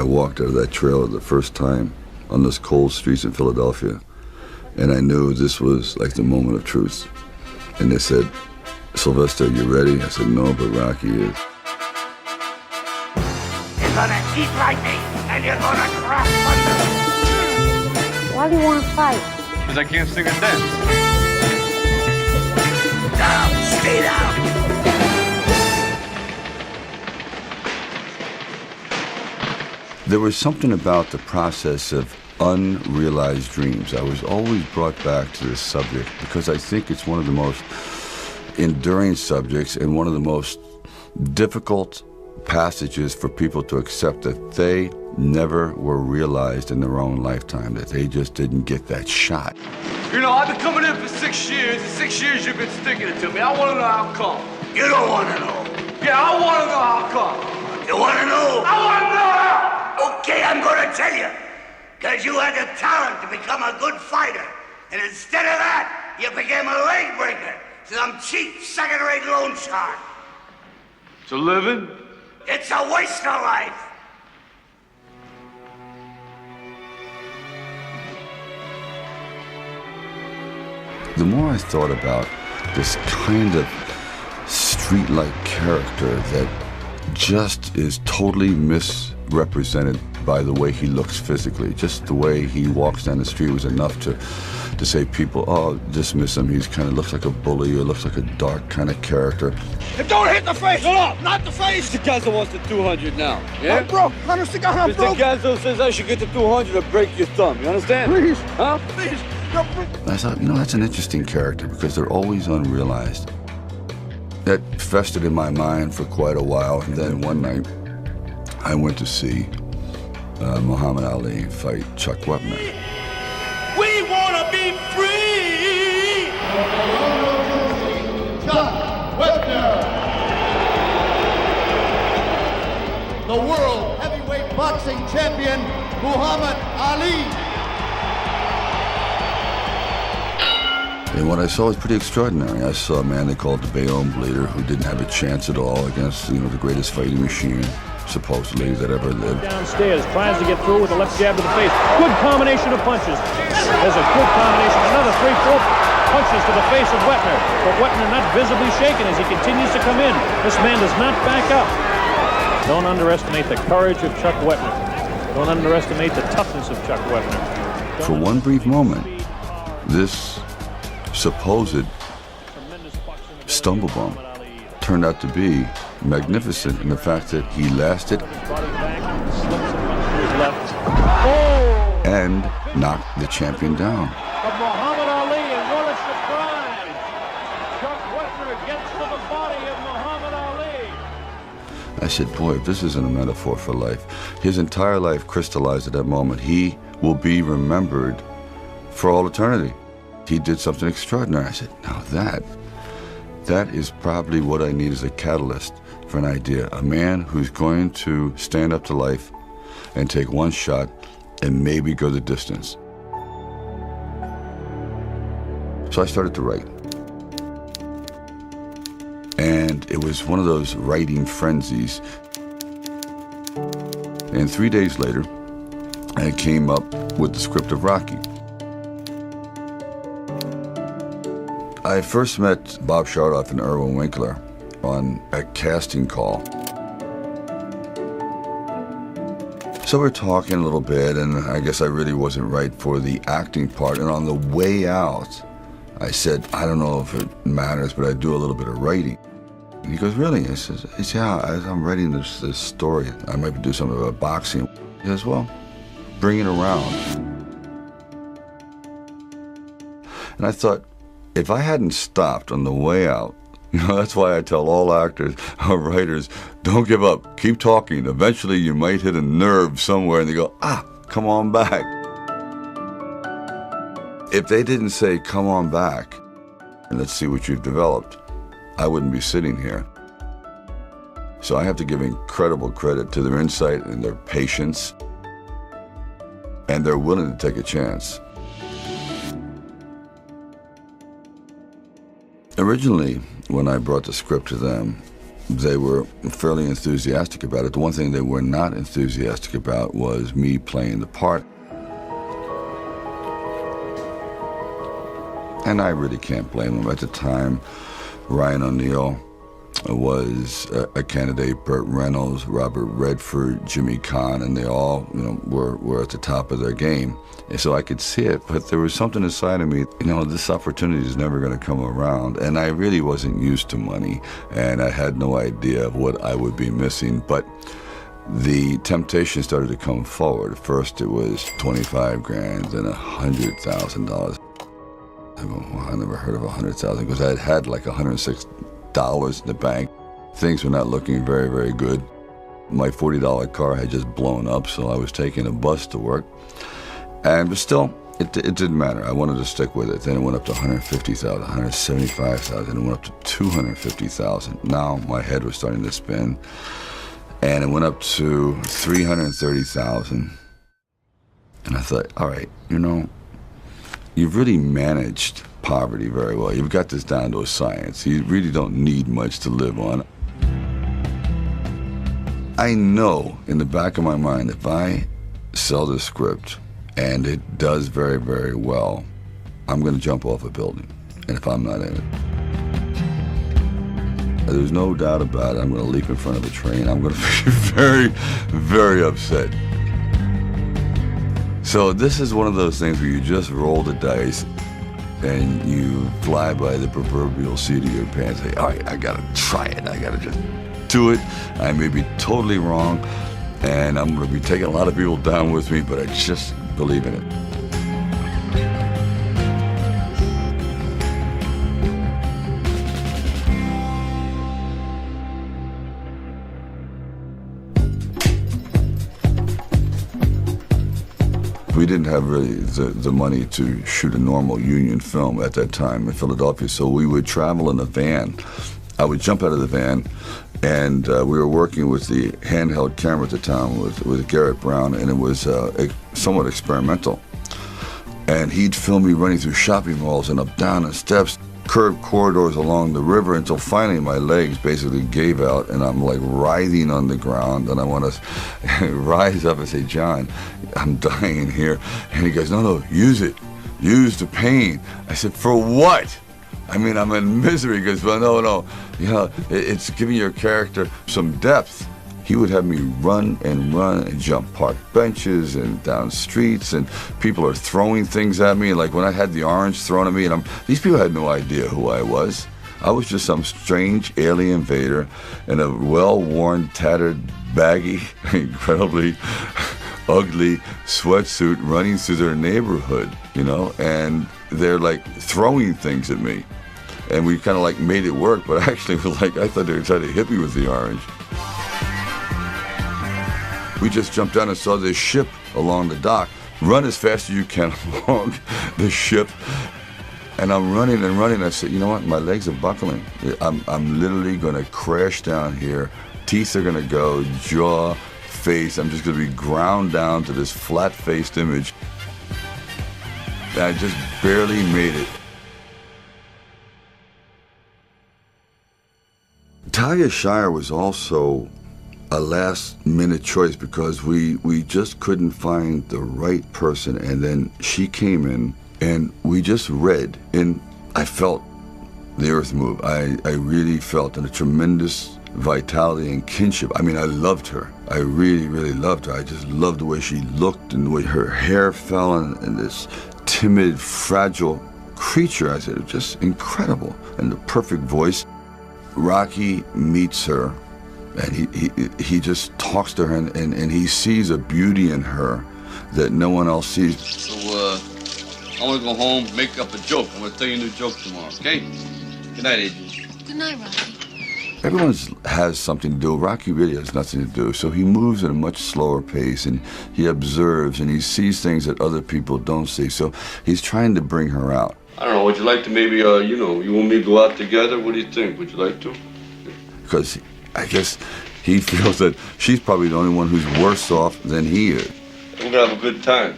walked out of that trailer the first time on those cold streets in Philadelphia, and I knew this was like the moment of truth. And they said, "Sylvester, you ready?" I said, "No, but Rocky is." You're gonna eat like me, and you're gonna crash thunder. Why do you want to fight? Because I can't sing and dance. Down, stay down. There was something about the process of unrealized dreams. I was always brought back to this subject because I think it's one of the most enduring subjects and one of the most difficult passages for people to accept, that they never were realized in their own lifetime, that they just didn't get that shot. You know, I've been coming in for 6 years, and 6 years you've been sticking it to me. I want to know how come. You don't want to know. Yeah, I want to know how come. You want to know? I want to know how. Okay, I'm going to tell you. Because you had the talent to become a good fighter. And instead of that, you became a leg breaker. Some cheap, second-rate loan shark. It's a living? It's a waste of life. The more I thought about this kind of street-like character that just is totally misrepresented by the way he looks physically. Just the way he walks down the street was enough to say people, oh, dismiss him. He's kind of looks like a bully or looks like a dark kind of character. And don't hit the face! No, not the face! The Gazzo wants the 200 now. Yeah? I'm broke. Honest to God, I'm broke. Mr. Gazzo says I should get the 200 or break your thumb. You understand? Please. Huh? Please. I thought, that's an interesting character because they're always unrealized. That festered in my mind for quite a while, and then one night I went to see Muhammad Ali fight Chuck Wepner. We want to be free! Chuck Wepner, the world heavyweight boxing champion, Muhammad Ali. And what I saw was pretty extraordinary. I saw a man they called the Bayonne Bleeder who didn't have a chance at all against, the greatest fighting machine, supposedly, that ever lived. Downstairs, tries to get through with a left jab to the face. Good combination of punches. There's a good combination. Another 3-4 punches to the face of Wepner. But Wepner not visibly shaken as he continues to come in. This man does not back up. Don't underestimate the courage of Chuck Wepner. Don't underestimate the toughness of Chuck Wepner. For one brief moment, this supposed stumble bump turned out to be magnificent in the fact that he lasted and knocked the champion down. But Muhammad Ali, and what a surprise! Chuck Wepner gets to the body of Muhammad Ali. I said, boy, if this isn't a metaphor for life. His entire life crystallized at that moment. He will be remembered for all eternity. He did something extraordinary. I said, now that is probably what I need as a catalyst for an idea. A man who's going to stand up to life and take one shot and maybe go the distance. So I started to write. And it was one of those writing frenzies. And 3 days later, I came up with the script of Rocky. I first met Bob Shardoff and Irwin Winkler on a casting call. So we're talking a little bit, and I guess I really wasn't right for the acting part. And on the way out, I said, I don't know if it matters, but I do a little bit of writing. And he goes, really? I said, yeah, I'm writing this story. I might do something about boxing. He goes, well, bring it around. And I thought, if I hadn't stopped on the way out, that's why I tell all actors or writers, don't give up, keep talking. Eventually you might hit a nerve somewhere and they go, come on back. If they didn't say, come on back, and let's see what you've developed, I wouldn't be sitting here. So I have to give incredible credit to their insight and their patience, and they're willing to take a chance. Originally, when I brought the script to them, They were fairly enthusiastic about it. The one thing they were not enthusiastic about was me playing the part. And I really can't blame them. At the time, Ryan O'Neal was a candidate, Burt Reynolds, Robert Redford, Jimmy Caan, and they all, were at the top of their game. And so I could see it, but there was something inside of me, this opportunity is never going to come around. And I really wasn't used to money, and I had no idea of what I would be missing. But the temptation started to come forward. First it was 25 grand, then $100,000. I go, well, I never heard of 100,000 because I had like $106 in the bank. Things were not looking very, very good. My $40 car had just blown up, so I was taking a bus to work. But still, it didn't matter. I wanted to stick with it. Then it went up to 150,000, 175,000. It went up to 250,000. Now my head was starting to spin, and it went up to 330,000. And I thought, all right, you've really managed poverty very well. You've got this down to a science. You really don't need much to live on. I know in the back of my mind, if I sell this script and it does very, very well, I'm going to jump off a building, and if I'm not in it. There's no doubt about it. I'm going to leap in front of a train. I'm going to be very, very upset. So this is one of those things where you just roll the dice and you fly by the proverbial seat of your pants. Say, all right, I got to try it. I got to just do it. I may be totally wrong, and I'm going to be taking a lot of people down with me, but I just believe in it. We didn't have really the money to shoot a normal union film at that time in Philadelphia, so we would travel in a van. I would jump out of the van, and we were working with the handheld camera at the time with Garrett Brown, and it was somewhat experimental. And he'd film me running through shopping malls and up down the steps, curved corridors along the river, until finally my legs basically gave out, and I'm like writhing on the ground, and I want to rise up and say, John, I'm dying here. And he goes, no, use it. Use the pain. I said, for what? I mean, I'm in misery. He goes, well, no, it's giving your character some depth. He would have me run and jump park benches and down streets, and people are throwing things at me. Like when I had the orange thrown at me, and these people had no idea who I was. I was just some strange alien invader in a well-worn, tattered, baggy, incredibly ugly sweatsuit running through their neighborhood, and they're like throwing things at me. And we kind of like made it work, but actually it was like, I thought they were trying to hit me with the orange. We just jumped down and saw this ship along the dock. Run as fast as you can along the ship. And I'm running and running. I said, you know what? My legs are buckling. I'm literally going to crash down here. Teeth are going to go, jaw, face. I'm just going to be ground down to this flat-faced image. And I just barely made it. Talia Shire was also a last-minute choice because we just couldn't find the right person, and then she came in, and we just read, and I felt the earth move. I really felt a tremendous vitality and kinship. I mean, I loved her. I really, really loved her. I just loved the way she looked and the way her hair fell, and this timid, fragile creature. I said, it was just incredible, and the perfect voice. Rocky meets her, and he just talks to her, and he sees a beauty in her that no one else sees. So, I want to go home, make up a joke. I'm going to tell you a new joke tomorrow, okay? Good night, Adrian. Good night, Rocky. Everyone has something to do. Rocky really has nothing to do, so he moves at a much slower pace, and he observes, and he sees things that other people don't see, so he's trying to bring her out. I don't know, would you like to maybe, you want me to go out together? What do you think? Would you like to? Because I guess he feels that she's probably the only one who's worse off than he is. We're going to have a good time.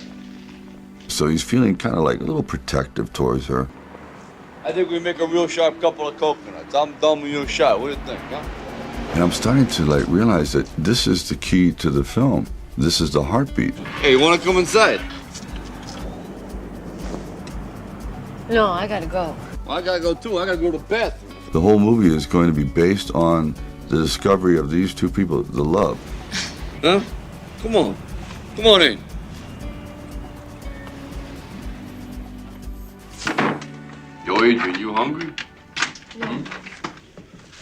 So he's feeling kind of like a little protective towards her. I think we make a real sharp couple of coconuts. I'm done with your shot. What do you think, huh? And I'm starting to like realize that this is the key to the film. This is the heartbeat. Hey, you wanna come inside? No, I gotta go. Well, I gotta go too. I gotta go to the bathroom. The whole movie is going to be based on the discovery of these two people, the love. Huh? Come on. Come on in. Yo, Adrian, you hungry? No.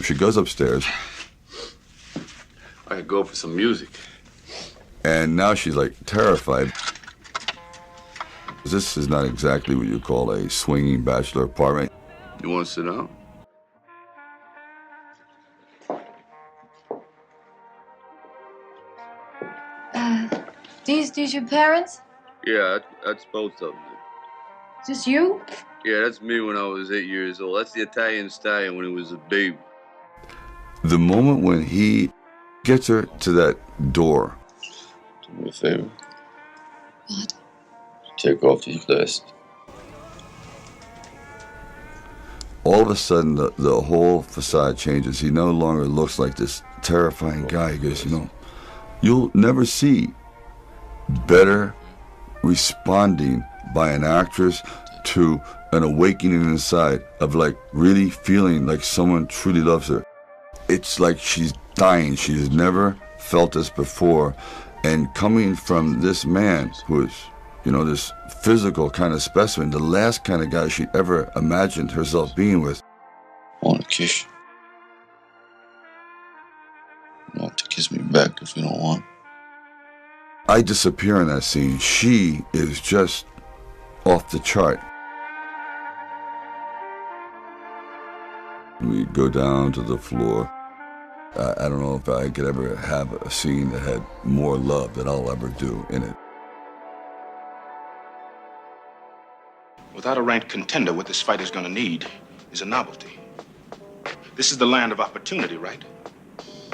She goes upstairs, I could go for some music. and now she's like terrified. This is not exactly what you call a swinging bachelor apartment. You wanna sit down? These your parents? Yeah, that's both of them. Just you? Yeah, that's me when I was 8 years old. That's the Italian stallion when he was a baby. The moment when he gets her to that door, Do me a favor. What? Take off these glasses. all of a sudden the whole facade changes. He no longer looks like this terrifying guy. He goes, you'll never see better responding by an actress to an awakening inside of like really feeling like someone truly loves her. It's like she's dying. She's never felt this before. And coming from this man who is, this physical kind of specimen, the last kind of guy she ever imagined herself being with. I want to kiss you. You want to kiss me back if you don't want. I disappear in that scene. She is just off the chart. We go down to the floor. I don't know if I could ever have a scene that had more love that I'll ever do in it. Without a ranked contender, what this fight is going to need is a novelty. This is the land of opportunity, right?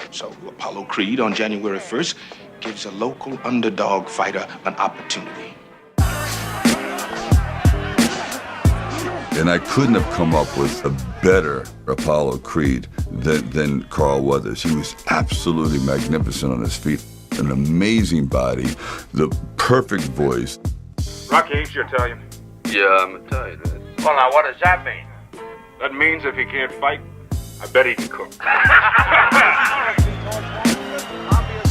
So Apollo Creed on January 1st gives a local underdog fighter an opportunity. And I couldn't have come up with a better Apollo Creed than Carl Weathers. He was absolutely magnificent on his feet. An amazing body, the perfect voice. Rocky, ain't you Italian? Yeah, I'm Italian, man. Well, now, what does that mean? That means if he can't fight, I bet he can cook.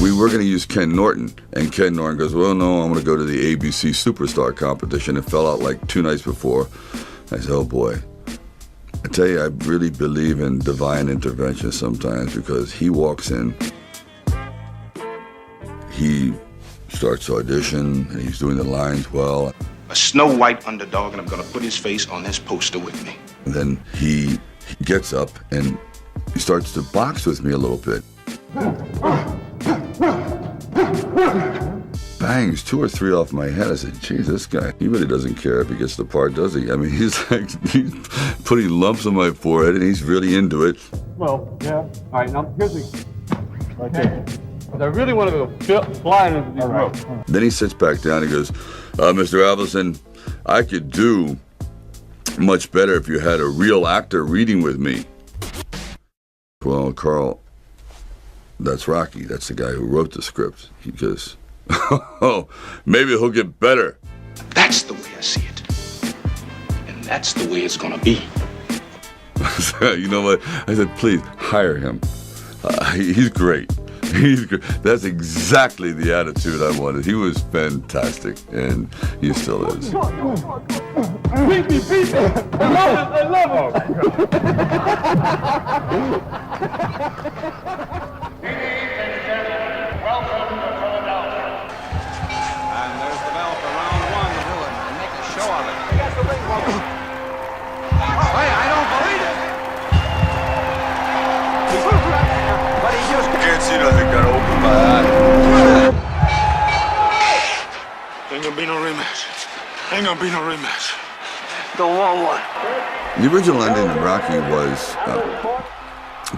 We were going to use Ken Norton, and Ken Norton goes, well, no, I'm going to go to the ABC Superstar competition. It fell out like 2 nights before. I said, oh boy. I tell you, I really believe in divine intervention sometimes, because he walks in, he starts to audition, and he's doing the lines well. A Snow White underdog, and I'm going to put his face on this poster with me. And then he gets up and he starts to box with me a little bit. Bangs 2 or 3 off my head. I said, geez, this guy, he really doesn't care if he gets the part, does he? I mean, he's putting lumps on my forehead and he's really into it. Well, yeah. All right, now here's the... Okay. I really want to go flying into these ropes. Then he sits back down and goes, Mr. Avildsen, I could do much better if you had a real actor reading with me. Well, Carl, that's Rocky. That's the guy who wrote the script. He goes, oh, maybe he'll get better. That's the way I see it. And that's the way it's going to be. You know what? I said, please, hire him. He's great. He's good. That's exactly the attitude I wanted. He was fantastic, and he still is. Beat me! I love it! Welcome to Philadelphia. And there's the bell for round 1 to do it and make a show of it. Hey, I don't believe it! But he just Can't see nothing, gotta open my eye. Ain't gonna be no rematch. Ain't gonna be no rematch. Don't want one. The original ending of Rocky was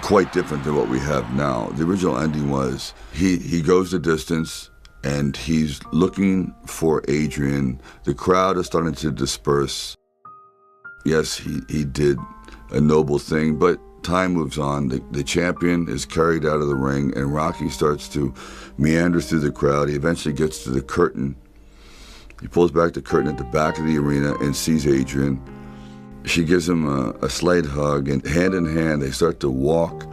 quite different than what we have now. The original ending was he goes the distance and he's looking for Adrian. The crowd is starting to disperse. Yes, he did a noble thing, but time moves on, the champion is carried out of the ring, and Rocky starts to meander through the crowd. He eventually gets to the curtain. He pulls back the curtain at the back of the arena and sees Adrian. She gives him a slight hug, and hand in hand, they start to walk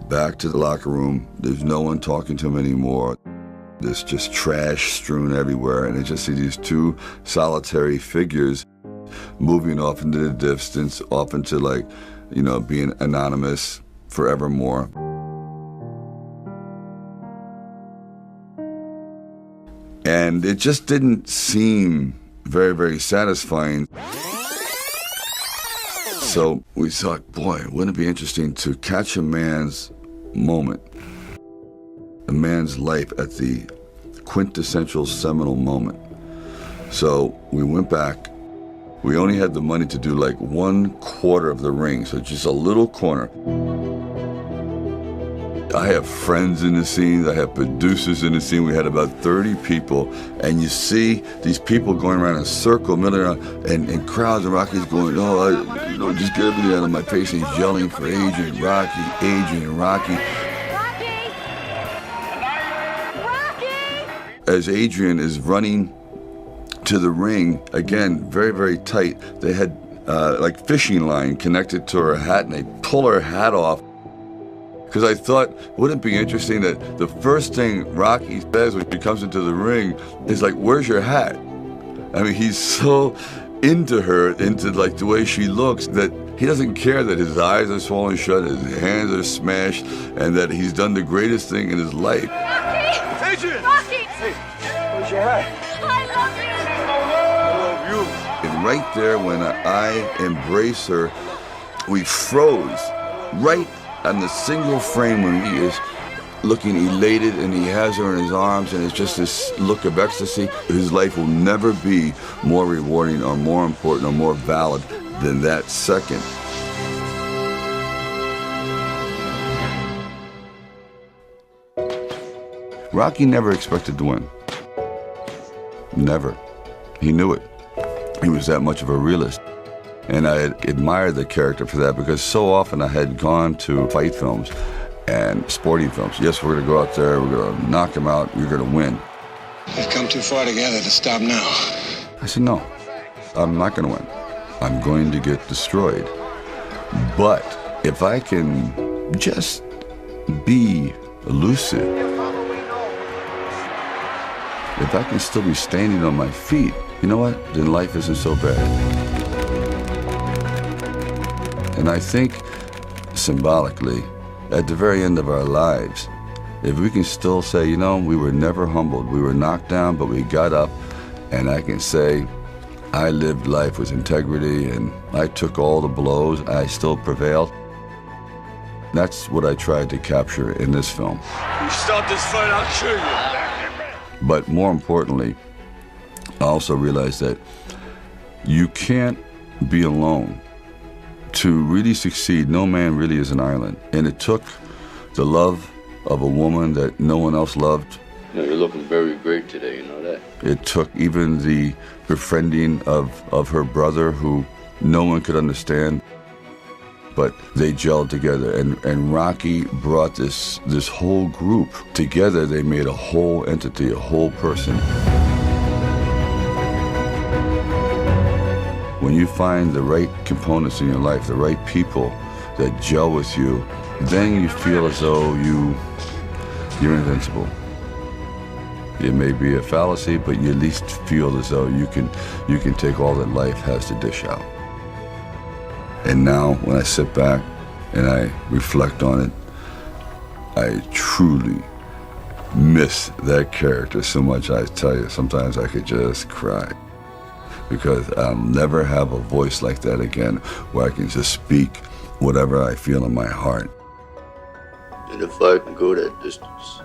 back to the locker room. There's no one talking to him anymore. There's just trash strewn everywhere, and they just see these two solitary figures moving off into the distance, off into, like, you know, being anonymous forevermore. And it just didn't seem very, very satisfying. So we thought, boy, wouldn't it be interesting to catch a man's moment, a man's life at the quintessential seminal moment. So we went back. We only had the money to do like 1/4 of the ring, so just a little corner. I have friends in the scene, I have producers in the scene. We had about 30 people, and you see these people going around in a circle, milling around, and crowds, and Rocky's going, just get everything out of my face, and he's yelling for Adrian, Rocky, Adrian, Rocky. As Adrian is running to the ring, again, very, very tight, they had like fishing line connected to her hat, and they pull her hat off. Because I thought, wouldn't it be interesting that the first thing Rocky says when he comes into the ring is like, where's your hat? I mean, he's so into her, into like the way she looks, that he doesn't care that his eyes are swollen shut, his hands are smashed, and that he's done the greatest thing in his life. Rocky! Adrian! Rocky! Hey, where's your hat? I love you! I love you. And right there, when I embrace her, we froze right on the single frame when he is looking elated and he has her in his arms, and it's just this look of ecstasy. His life will never be more rewarding or more important or more valid than that second. Rocky never expected to win. Never. He knew it. He was that much of a realist. And I admired the character for that, because so often I had gone to fight films and sporting films. Yes, we're going to go out there, we're going to knock him out, you're going to win. We've come too far together to stop now. I said, no, I'm not going to win. I'm going to get destroyed. But if I can just be elusive, if I can still be standing on my feet, you know what? Then life isn't so bad. And I think, symbolically, at the very end of our lives, if we can still say, you know, we were never humbled, we were knocked down, but we got up, and I can say, I lived life with integrity, and I took all the blows, I still prevailed. That's what I tried to capture in this film. You start this fight, I'll kill you. But more importantly, I also realized that you can't be alone. To really succeed, no man really is an island. And it took the love of a woman that no one else loved. You know, you're looking very great today, you know that? It took even the befriending of her brother, who no one could understand. But they gelled together, and Rocky brought this whole group together. They made a whole entity, a whole person. When you find the right components in your life, the right people that gel with you, then you feel as though you're invincible. It may be a fallacy, but you at least feel as though you can take all that life has to dish out. And now, when I sit back and I reflect on it, I truly miss that character so much. I tell you, sometimes I could just cry, because I'll never have a voice like that again, where I can just speak whatever I feel in my heart. And if I can go that distance,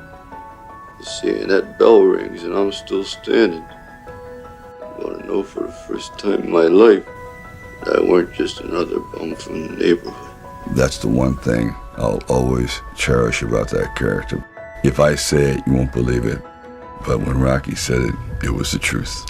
seeing that bell rings and I'm still standing, I want to know for the first time in my life that I weren't just another bum from the neighborhood. That's the one thing I'll always cherish about that character. If I say it, you won't believe it. But when Rocky said it, it was the truth.